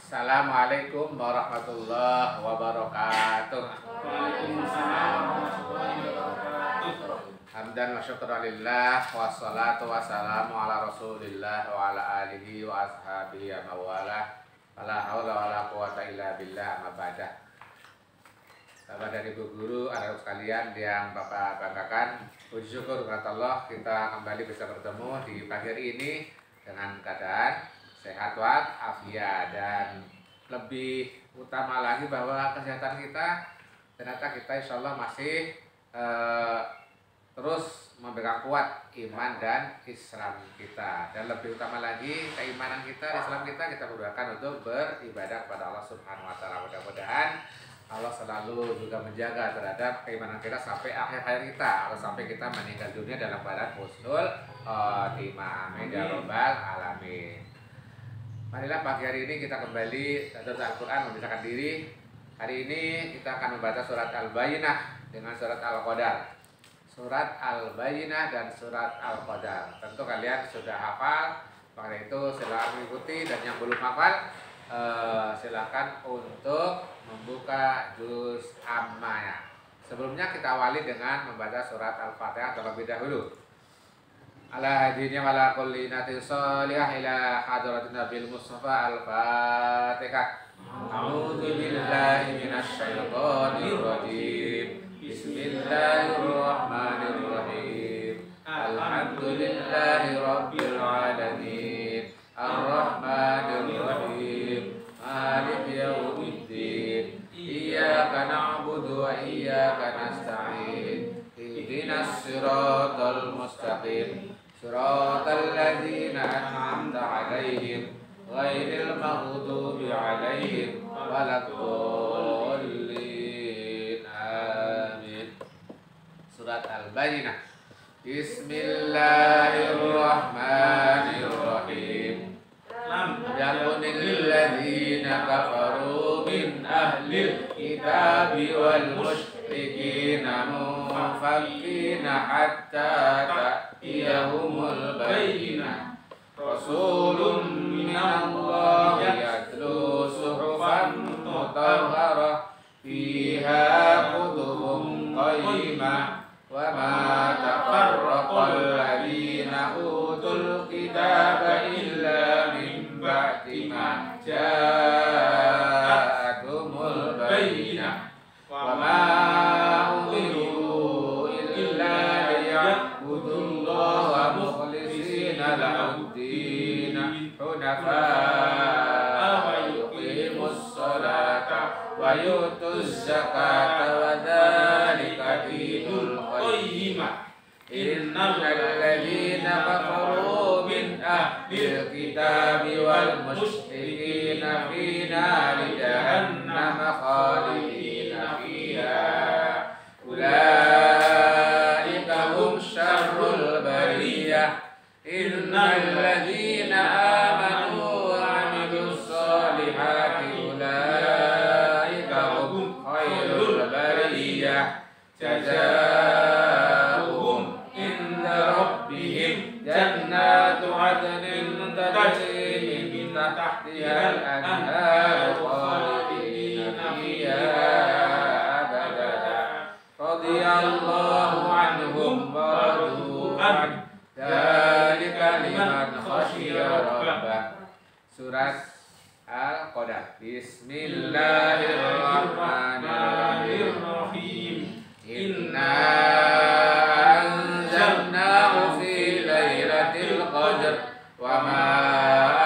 Assalamualaikum warahmatullahi wabarakatuh. Waalaikumsalam warahmatullahi wabarakatuh. Hamdan wa syukran lillah, wassalatu wassalamu ala rasulillah wa ala alihi wa ashabihi wa mawalah. Wala haula wala quwata illa billah, amma ba'da. Bapak dan Ibu guru, anak sekalian yang Bapak banggakan, puji syukur kepada Allah kita kembali bisa bertemu di pagi hari ini dengan keadaan sehat walafiat, dan lebih utama lagi bahwa kesehatan kita ternyata kita insya Allah masih terus memegang kuat iman dan Islam kita, dan lebih utama lagi keimanan kita, Islam kita berdoakan untuk beribadah kepada Allah Subhanahu wa taala. Mudah-mudahan Allah selalu juga menjaga terhadap keimanan kita sampai akhir hayat kita, atau sampai kita meninggal dunia dalam keadaan husnul khotimah. Amin ya rabbal alamin. Marilah pagi hari ini kita kembali belajar Al-Quran, memisahkan diri. Hari ini kita akan membaca surat Al-Bayyinah dengan surat Al-Qadar. Surat Al-Bayyinah dan surat Al-Qadar. Tentu kalian sudah hafal, maka itu silakan mengikuti, dan yang belum hafal silakan untuk membuka juz amma. Sebelumnya kita awali dengan membaca surat Al-Fatihah terlebih dahulu. Ala hadinya wala kulli natin salihah ila hadratin nabil mustafa al-fatihah. A'udzu billahi minasy syaithanir rajim. Bismillahirrahmanirrahim. Alhamdulillahi rabbil alamin. Arrahmanir rahim. Maliki yaumiddin. Iyyaka na'budu wa iyyaka nasta'in. Ihdinas siratal mustaqim. Siratal ladzina an'amta 'alaihim ghairil maghdubi 'alaihim waladdallin. Amin. Surat Al-Bayyinah. Bismillahirrahmanirrahim. Lam yakunil ladzina kafaru min ahlil kitabi wal musyrikina munfakkina hatta ta'tiyahumul bayyinah. Rasulun minallahi yatlu suhufan mutahharah fiha kutubun qayyimah. Wa ma tafarraqal ladzina utul kitaba illa min ba'di ma ja'atumul bayyinah. Wa ma umiru illa liya'budullaha mukhlishina lahud-din hunafa'a wa yuqimus salata wa yutuz zakata wa dzalika dinul qayyimah. Innal ladzina kafaru min ahlil kitabi wal musyrikina fi nari jahannam khalidina fiha. Ulaika hum syarrul bariyah. Innal ladzina amanu wa 'amilus solihati ulaika hum khairul bariyah. Jazaohum inda rabbihim jannatu 'adnin tajri min tahtihal anhar khalidina fiha abada. Radiyallahu anhum wa radu an. Dzalika liman khasyiya rabbah. Surat Al-Qadar. Bismillahirrahmanirrahim. Inna anzalnahu fi lailatul qadr wa ma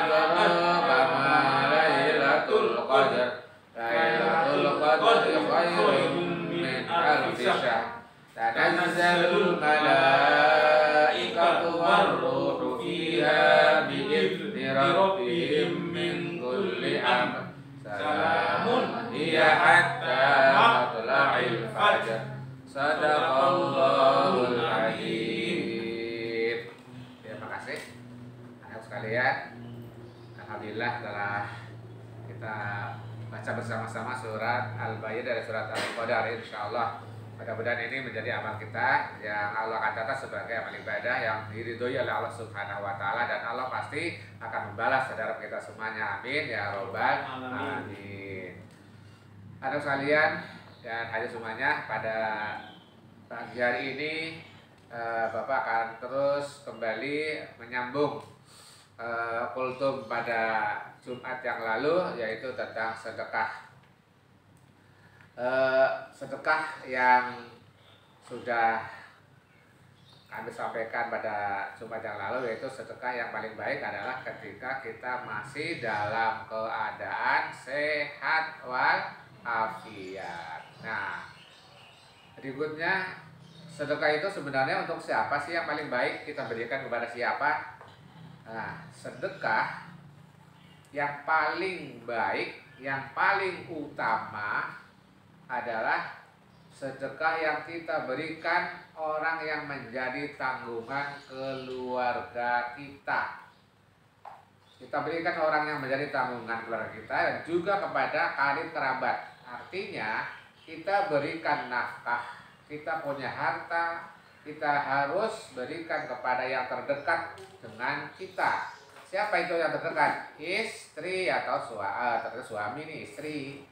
adraka ma lailatul qadr. Lailatul qadri khairun min alfi syahr. Tanazzalul malaikatu war-ruhu fiha bi'izni rabbihim min kulli amr. Salamun hiya hatta matla'il fajr. Sadaqallahul adzim. Terima kasih anak sekalian. Alhamdulillah telah kita baca bersama-sama surat Al-Bayyinah dari surat Al-Qadar. Insyaallah Mudah-mudahan ini menjadi amal kita yang Allah akan catat sebagai amal ibadah yang diridhoi oleh Allah Subhanahu wa taala, dan Allah pasti akan membalas saudara kita semuanya. Amin ya robbal alamin. Anak sekalian dan hadir semuanya, pada pagi hari ini Bapak akan terus kembali menyambung kultum pada Jumat yang lalu, yaitu tentang sedekah. Sedekah yang sudah kami sampaikan pada Jumat yang lalu, yaitu sedekah yang paling baik adalah ketika kita masih dalam keadaan sehat wal afiat. Nah, berikutnya, sedekah itu sebenarnya untuk siapa sih yang paling baik kita berikan kepada siapa? Nah, sedekah yang paling baik, yang paling utama adalah sedekah yang kita berikan orang yang menjadi tanggungan keluarga kita. Kita berikan orang yang menjadi tanggungan keluarga kita dan juga kepada karib kerabat. Artinya kita berikan nafkah, kita punya harta, kita harus berikan kepada yang terdekat dengan kita. Siapa itu yang terdekat? Istri atau suami nih, istri.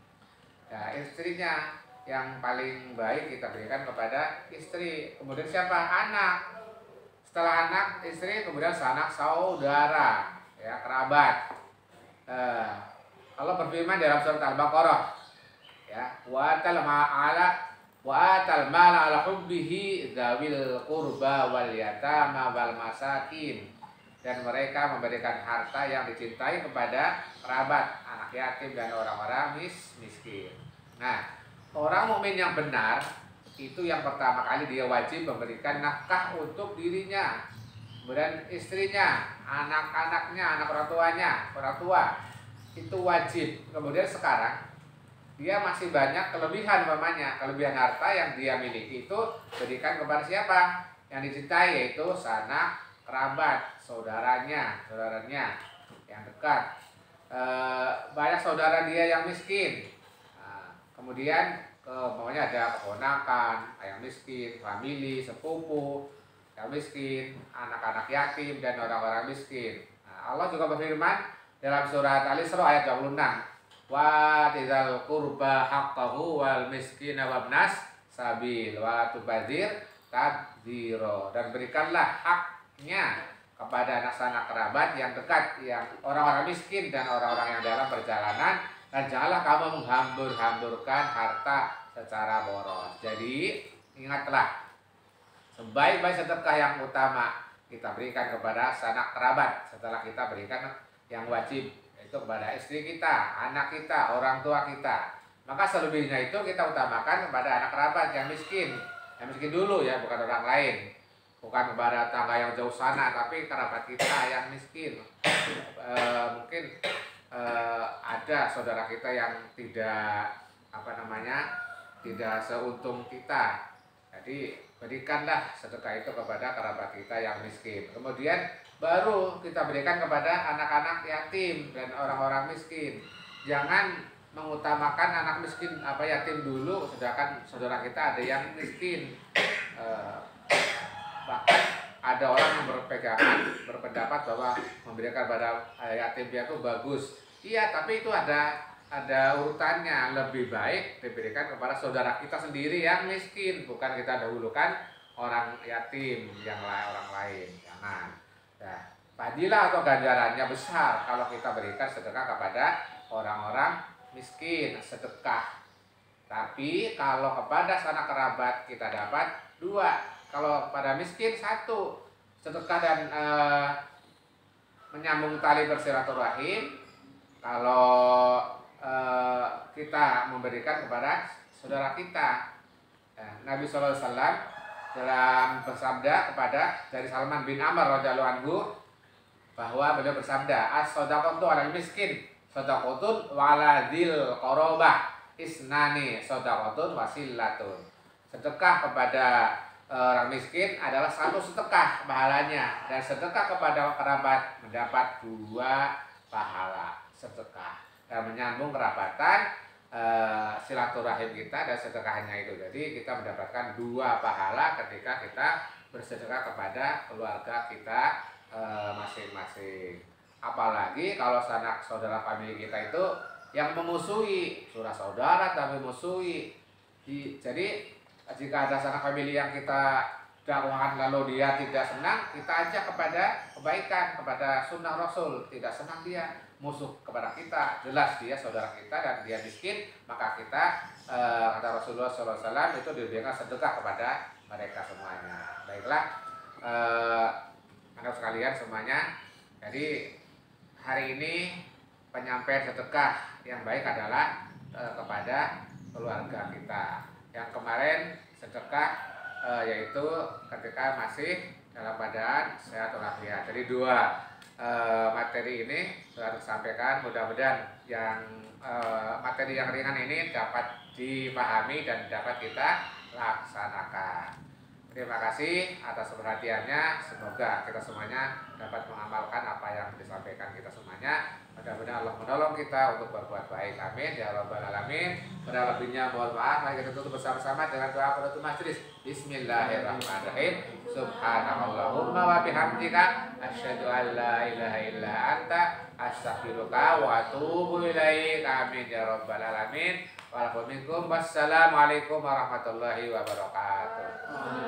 Nah, istrinya yang paling baik kita berikan kepada istri. Kemudian siapa? Anak. Setelah anak, istri, kemudian sanak saudara, ya, kerabat. Allah berfirman dalam surat Al-Baqarah, ya, wa atal mala ala hubbihi dzawil qurba wal yatama wal masakin. Dan mereka memberikan harta yang dicintai kepada kerabat, anak yatim, dan orang-orang miskin. Nah, orang mukmin yang benar itu yang pertama kali dia wajib memberikan nafkah untuk dirinya, kemudian istrinya, anak-anaknya, anak orang tuanya, orang tua itu wajib. Kemudian sekarang dia masih banyak kelebihan, umpamanya kelebihan harta yang dia miliki itu berikan kepada siapa? Yang dicintai, yaitu sanak kerabat, saudaranya yang dekat. Banyak saudara dia yang miskin. Kemudian umpamanya ada keponakan yang miskin, famili, sepupu yang miskin, anak-anak yatim, dan orang-orang miskin. Allah juga berfirman dalam surat Al-Isra ayat 26, wa tizal qurba haqqahu wal miskina wabnas sabil wa tubadzir tabdzira. Dan berikanlah haknya kepada anak sanak kerabat yang dekat, yang orang-orang miskin dan orang-orang yang dalam perjalanan, dan janganlah kamu menghambur-hamburkan harta secara boros. Jadi ingatlah, sebaik-baik sedekah yang utama kita berikan kepada sanak kerabat setelah kita berikan yang wajib, yaitu kepada istri kita, anak kita, orang tua kita. Maka selebihnya itu kita utamakan kepada anak kerabat yang miskin dulu, ya, bukan orang lain, bukan kepada tangga yang jauh sana, tapi kerabat kita yang miskin. Mungkin ada saudara kita yang tidak tidak seuntung kita. Jadi berikanlah sedekah itu kepada kerabat kita yang miskin. Kemudian baru kita berikan kepada anak-anak yatim dan orang-orang miskin. Jangan mengutamakan anak miskin yatim dulu, sedangkan saudara kita ada yang miskin. Bahkan ada orang yang berpendapat bahwa memberikan pada yatim piatu bagus. Iya, tapi itu ada urutannya. Lebih baik diberikan kepada saudara kita sendiri yang miskin, bukan kita dahulukan orang yatim yang orang lain. Jangan. Nah, fadilah atau ganjarannya besar kalau kita berikan sedekah kepada orang-orang miskin, sedekah. Tapi kalau kepada sanak kerabat kita dapat 2. Kalau pada miskin 1, sedekah dan menyambung tali bersilaturahim. Kalau kita memberikan kepada saudara kita, Nabi SAW dalam bersabda dari Salman bin Amr radhiyallahu anhu, bahwa beliau bersabda, as-shadaqatu 'alal miskin shadaqatun wa 'ala dzil qarabah isnani shadaqatun wasilatun. Sedekah kepada orang miskin adalah 1 sedekah pahalanya, dan sedekah kepada kerabat mendapat 2 pahala sedekah. Dan menyambung kerabatan silaturahim kita dan sedekahnya itu. Jadi kita mendapatkan 2 pahala ketika kita bersedekah kepada keluarga kita masing-masing. Apalagi kalau sanak saudara famili kita itu yang memusuhi, saudara tapi musuhi. Jadi jika ada sanak famili yang kita dakwahkan lalu dia tidak senang, kita ajak kepada kebaikan, kepada sunnah Rasul. Tidak senang dia, musuh kepada kita, jelas dia saudara kita dan dia miskin, maka kita kata Rasulullah SAW itu diberikan sedekah kepada mereka semuanya. Baiklah, anak sekalian semuanya. Jadi hari ini penyampaian sedekah yang baik adalah kepada keluarga kita. Yang kemarin sedekah yaitu ketika masih dalam keadaan sehat walafiat. Jadi 2 materi ini telah disampaikan. Mudah-mudahan yang materi yang ringan ini dapat dipahami dan dapat kita laksanakan. Terima kasih atas perhatiannya. Semoga kita semuanya dapat mengamalkan apa yang disampaikan kita semuanya. Mudah-mudahan Allah menolong kita untuk berbuat baik. Amin ya rabbal alamin. Pada lebihnya mohon maaf. Mari kita tutup bersama-sama dengan doa penutup majelis. Bismillahirrahmanirrahim. Subhanallahumma wa bihamdika asyhadu an la ilaha illa anta astaghfiruka wa atubu ilaik. Amin ya rabbal alamin. Wassalamualaikum warahmatullahi wabarakatuh.